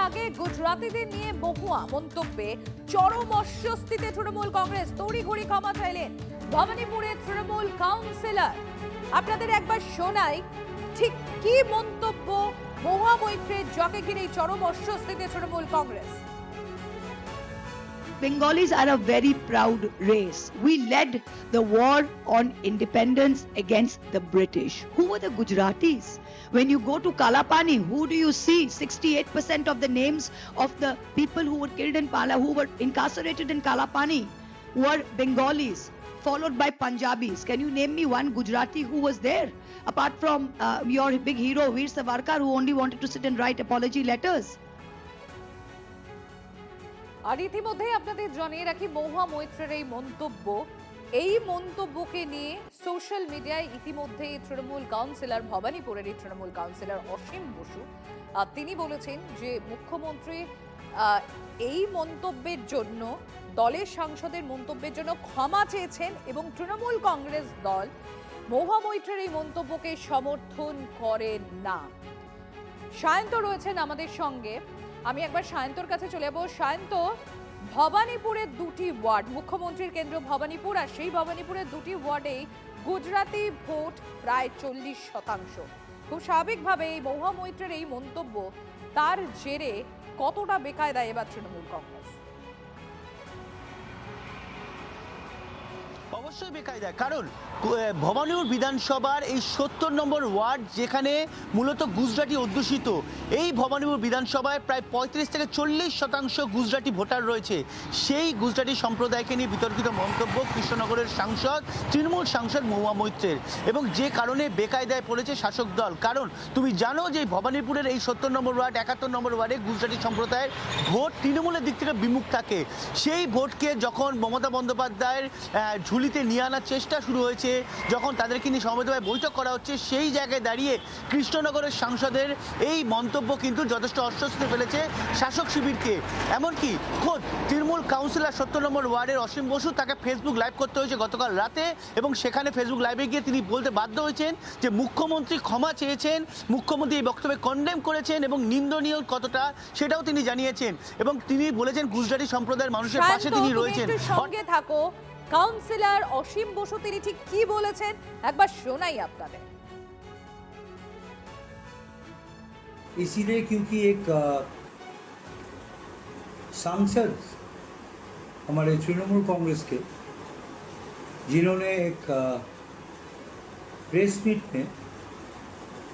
আগে গুজরাতিদের নিয়ে বহুয়া মন্তব্যে চরম অস্বস্তিতে তৃণমূল কংগ্রেস। তড়িঘড়ি ক্ষমা চাইলেন ভবানীপুরের তৃণমূল কাউন্সিলর। আপনাদের একবার শোনাই ঠিক কি মন্তব্য মহুয়া মৈত্রের, যাকে ঘিরে চরম অস্বস্তিতে Trinamool Congress. Bengalis are a very proud race. We led the war on independence against the British. Who were the Gujaratis? When you go to Kalapani, who do you see? 68% of the names of the people who were killed in who were incarcerated in Kalapani were Bengalis, followed by Punjabis. Can you name me one Gujarati who was there? Apart from your big hero, Veer Savarkar, who only wanted to sit and write apology letters. আর ইতিমধ্যে আপনাদের জানিয়ে রাখি মহুয়া মৈত্রের এই মন্তব্যকে নিয়ে social মিডিয়ায় ইতিমধ্যে Trinamool councillor ভবানীপুরের Trinamool councillor অসীম বসু তিনি বলেছেন যে মুখ্যমন্ত্রী এই মন্তব্যের জন্য, দলের সাংসদের মন্তব্যের জন্য ক্ষমা চেয়েছেন এবং তৃণমূল কংগ্রেস দল মহুয়া মৈত্রের এই মন্তব্যকে সমর্থন করেন না। সায়ন্ত রয়েছেন আমাদের সঙ্গে, আমি একবার সায়ন্তর কাছে চলে যাবো। সায়ন্ত, ভবানীপুরের দুটি ওয়ার্ড, মুখ্যমন্ত্রীর কেন্দ্র ভবানীপুর, আর সেই ভবানীপুরের দুটি ওয়ার্ডেই গুজরাতি ভোট প্রায় 40%। খুব স্বাভাবিকভাবে এই মহুয়া মৈত্রের এই মন্তব্য, তার জেরে কতটা বেকায়দায় এবার তৃণমূল কংগ্রেস? অবশ্যই বেকায়দা, কারণ ভবানীপুর বিধানসভার এই 70 নম্বর ওয়ার্ড, যেখানে মূলত গুজরাটি অধ্যুষিত, এই ভবানীপুর বিধানসভায় প্রায় 35 থেকে 40% গুজরাটি ভোটার রয়েছে। সেই গুজরাটি সম্প্রদায়কে নিয়ে বিতর্কিত মন্তব্য কৃষ্ণনগরের সাংসদ, তৃণমূল সাংসদ মহুয়া মৈত্রের, এবং যে কারণে বেকায়দায় পড়েছে শাসক দল। কারণ তুমি জানো যে ভবানীপুরের এই 70 নম্বর ওয়ার্ড, 71 নম্বর ওয়ার্ডে গুজরাটি সম্প্রদায়ের ভোট তৃণমূলের দিক থেকে বিমুখ থাকে। সেই ভোটকে যখন মমতা বন্দ্যোপাধ্যায়ের ঝুলিতে নিয়ে আনার চেষ্টা শুরু হয়েছে, যখন তাদেরকে নিয়ে সমবেতভাবে বৈঠক করা হচ্ছে, সেই জায়গায় দাঁড়িয়ে কৃষ্ণনগরের সাংসদের এই মন্তব্য কিন্তু যথেষ্ট অস্বস্তি ফেলেছে শাসক শিবিরকে। এমনকি খোদ তৃণমূল কাউন্সিলর 70 নম্বর ওয়ার্ডের অসীম বসু, তাকে ফেসবুক লাইভ করতে হয়েছে গতকাল রাতে, এবং সেখানে ফেসবুক লাইভে গিয়ে তিনি বলতে বাধ্য হয়েছেন যে মুখ্যমন্ত্রী ক্ষমা চেয়েছেন, মুখ্যমন্ত্রী এই বক্তব্যে কন্ডেম করেছেন এবং নিন্দনীয় কতটা সেটাও তিনি জানিয়েছেন, এবং তিনি বলেছেন গুজরাটি সম্প্রদায়ের মানুষের পাশে তিনি রয়েছেন। সঙ্গে থাকো, কাউন্সিলর অসীম বসু তিনি ঠিক কি বলেছেন একবার শোনাই আপনাদের। इसीलिए क्योंकि एक सांसद हमारे तृणमूल कांग्रेस के, जिन्होंने एक प्रेस मीट में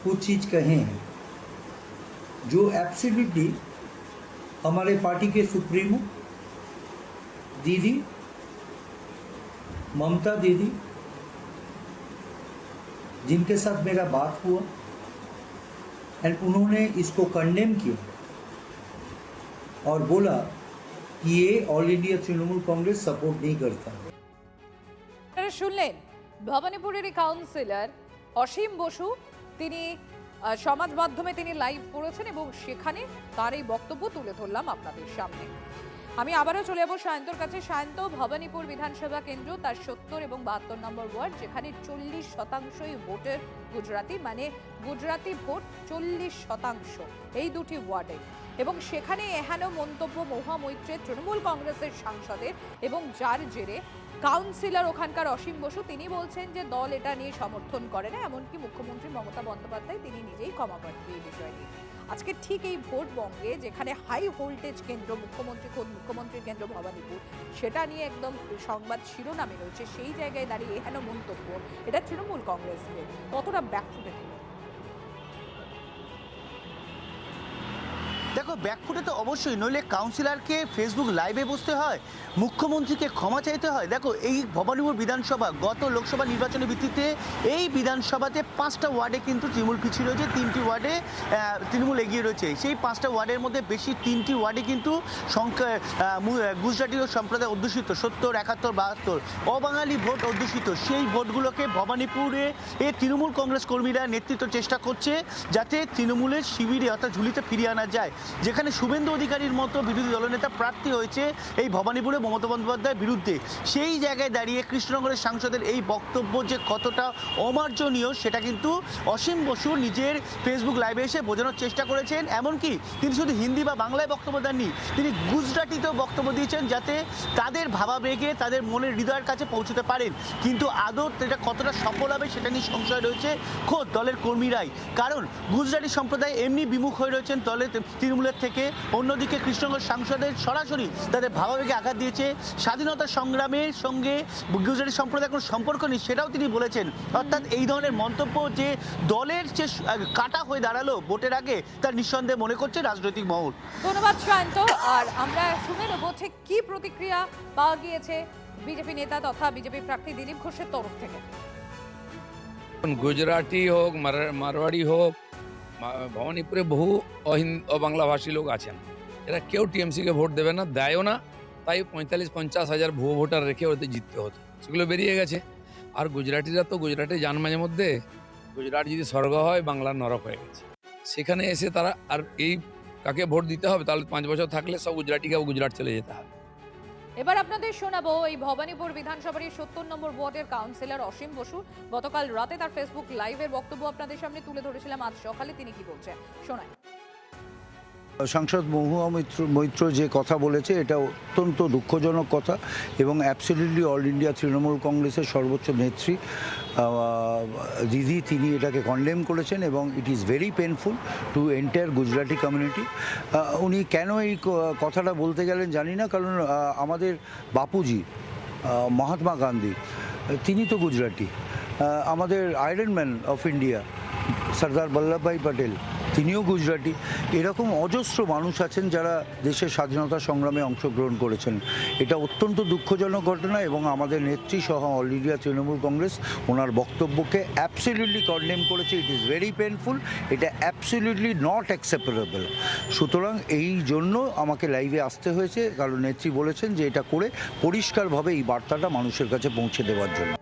कुछ चीज़ कहे हैं जो एब्सोल्युटली हमारे पार्टी के सुप्रीमो दीदी ममता दीदी, जिनके साथ मेरा बात हुआ, एंड उन्होंने इसको कंडेम किया और बोला कि ये all India Trinamool Congress support नहीं करता। শুনলেন ভবানীপুরের কাউন্সিলর অসীম বসু, তিনি সমাজ মাধ্যমে তিনি লাইভ করেছেন এবং সেখানে তার এই বক্তব্য তুলে ধরলাম আপনাদের সামনে। আমি আবারও চলে যাবো সায়ন্তর কাছে। সায়ন্ত, ভবানীপুর বিধানসভা কেন্দ্র, তার 70 এবং 72 নম্বর ওয়ার্ড, যেখানে 40%ই ভোটের গুজরাটি, মানে গুজরাটি ভোট 40% এই দুটি ওয়ার্ডে, এবং সেখানে এহেন মন্তব্য মহুয়া মৈত্রের তৃণমূল কংগ্রেসের সাংসদের, এবং যার জেরে কাউন্সিলর ওখানকার অসীম বসু তিনি বলছেন যে দল এটা নিয়ে সমর্থন করে না, এমনকি মুখ্যমন্ত্রী মমতা বন্দ্যোপাধ্যায় তিনি নিজেই ক্ষমা প্রার্থী এই বিষয় নিয়ে। আজকে ঠিক এই ভোট বঙ্গে, যেখানে হাই ভোল্টেজ কেন্দ্র, মুখ্যমন্ত্রীর কেন্দ্র ভবানীপুর, সেটা নিয়ে একদম সংবাদ শিরোনামে রয়েছে, সেই জায়গায় দাঁড়িয়ে এহেন মন্তব্য, এটা তৃণমূল কংগ্রেসকে কতটা ব্যাকফুটে দিল? দেখো, ব্যাকফুটে তো অবশ্যই, নইলে কাউন্সিলরকে ফেসবুক লাইভে বসতে হয়, মুখ্যমন্ত্রীকে ক্ষমা চাইতে হয়। দেখো, এই ভবানীপুর বিধানসভা গত লোকসভা নির্বাচনের ভিত্তিতে এই বিধানসভাতে 5টা ওয়ার্ডে কিন্তু তৃণমূল পিছিয়ে রয়েছে, 3টি ওয়ার্ডে তৃণমূল এগিয়ে রয়েছে। সেই 5টা ওয়ার্ডের মধ্যে বেশি 3টি ওয়ার্ডে কিন্তু গুজরাটি সম্প্রদায় অধ্যুষিত, 70, 71, 72 অবাঙালি ভোট অধ্যুষিত। সেই ভোটগুলোকে ভবানীপুরে এই তৃণমূল কংগ্রেস কর্মীরা নেতৃত্ব চেষ্টা করছে যাতে তৃণমূলের শিবিরে অর্থাৎ ঝুলিতে ফিরিয়ে আনা যায়। যেখানে শুভেন্দু অধিকারীর মতো বিরোধী দলনেতা প্রার্থী হয়েছে এই ভবানীপুরে মমতা বন্দ্যোপাধ্যায়ের বিরুদ্ধে, সেই জায়গায় দাঁড়িয়ে কৃষ্ণনগরের সাংসদের এই বক্তব্য যে কতটা অমার্জনীয় সেটা কিন্তু অসীম বসু নিজের ফেসবুক লাইভে এসে বোঝানোর চেষ্টা করেছেন। এমনকি তিনি শুধু হিন্দি বা বাংলায় বক্তব্য দেননি, তিনি গুজরাটিতেও বক্তব্য দিয়েছেন যাতে তাদের ভাবাবেগে তাদের মনের হৃদয়ের কাছে পৌঁছতে পারেন। কিন্তু আদৌ এটা কতটা সফল হবে সেটা নিয়ে সংশয় রয়েছে খোদ দলের কর্মীরাই, কারণ গুজরাটি সম্প্রদায় এমনি বিমুখ হয়ে রয়েছেন দলের তৃণমূলের থেকে। অন্যদিকে কৃষ্ণনগর সাংসদের সরাসরি তাদের ভাবাবেগে আঘাত দিয়েছে। স্বাধীনতা সংগ্রামের সঙ্গে গুজরাটি সম্প্রদায়ের কোনো সম্পর্ক নেই সেটাও তিনি বলেছেন। অর্থাৎ এই ধরনের মন্তব্য যে দলের যে কাটা হয়ে দাঁড়ালো ভোটের আগে, তার নিঃসন্দেহে মনে করছে রাজনৈতিক মহল। ধন্যবাদ সায়ন্ত। আর আমরা শুনে নেব ঠিক কি প্রতিক্রিয়া পাওয়া গিয়েছে বিজেপি নেতা তথা বিজেপি প্রার্থী দিলীপ ঘোষের তরফ থেকে। গুজরাটি হোক, মারওয়াড়ি হোক, ভবানীপুরে বহু অবাংলাভাষী লোক আছেন, এরা কেউ টিএমসিকে ভোট দেবে না, দেয়ও না। তাই 45-50 হাজার ভুয়ো ভোটার রেখে ওদের জিততে হতো, সেগুলো বেরিয়ে গেছে। আর গুজরাটিরা তো গুজরাটে যান মাঝে মধ্যে, গুজরাট যদি স্বর্গ হয় বাংলার নরক হয়ে গেছে। সেখানে এসে তারা আর এই কাকে ভোট দিতে হবে, তাহলে 5 বছর থাকলে সব গুজরাটিকে গুজরাট চলে যেতে হবে। এবার আপনাদের শোনাবো এই ভবানীপুর বিধানসভার 70 নম্বর ওয়ার্ডের কাউন্সিলর অসীম বসু। গতকাল রাতে তার ফেসবুক লাইভের বক্তব্য আপনাদের সামনে তুলে ধরেছিলাম, আজ সকালে তিনি কি বলছেন শোনায়। সাংসদ মহুয়া মৈত্র যে কথা বলেছে এটা অত্যন্ত দুঃখজনক কথা, এবং অ্যাবসলিউটলি অল ইন্ডিয়া তৃণমূল কংগ্রেসের সর্বোচ্চ নেত্রী দিদি তিনি এটাকে কন্ডেম করেছেন, এবং it is very painful to entire Gujarati community. উনি কেন এই কথাটা বলতে গেলেন জানি না, কারণ আমাদের বাপুজি মহাত্মা গান্ধী তিনি তো গুজরাটি, আমাদের iron man of India Sardar Vallabhbhai Patel তিনিও গুজরাটি। এরকম অজস্র মানুষ আছেন যারা দেশের স্বাধীনতা সংগ্রামে অংশগ্রহণ করেছেন। এটা অত্যন্ত দুঃখজনক ঘটনা, এবং আমাদের নেত্রী সহ অল ইন্ডিয়া তৃণমূল কংগ্রেস ওনার বক্তব্যকে অ্যাবসলিউটলি কন্ডেম করেছে। ইট ইজ ভেরি পেনফুল, এটা অ্যাবসলিউটলি নট অ্যাকসেপ্টেবল। সুতরাং এই জন্য আমাকে লাইভে আসতে হয়েছে, কারণ নেত্রী বলেছেন যে এটা করে পরিষ্কারভাবে এই বার্তাটা মানুষের কাছে পৌঁছে দেওয়ার জন্য।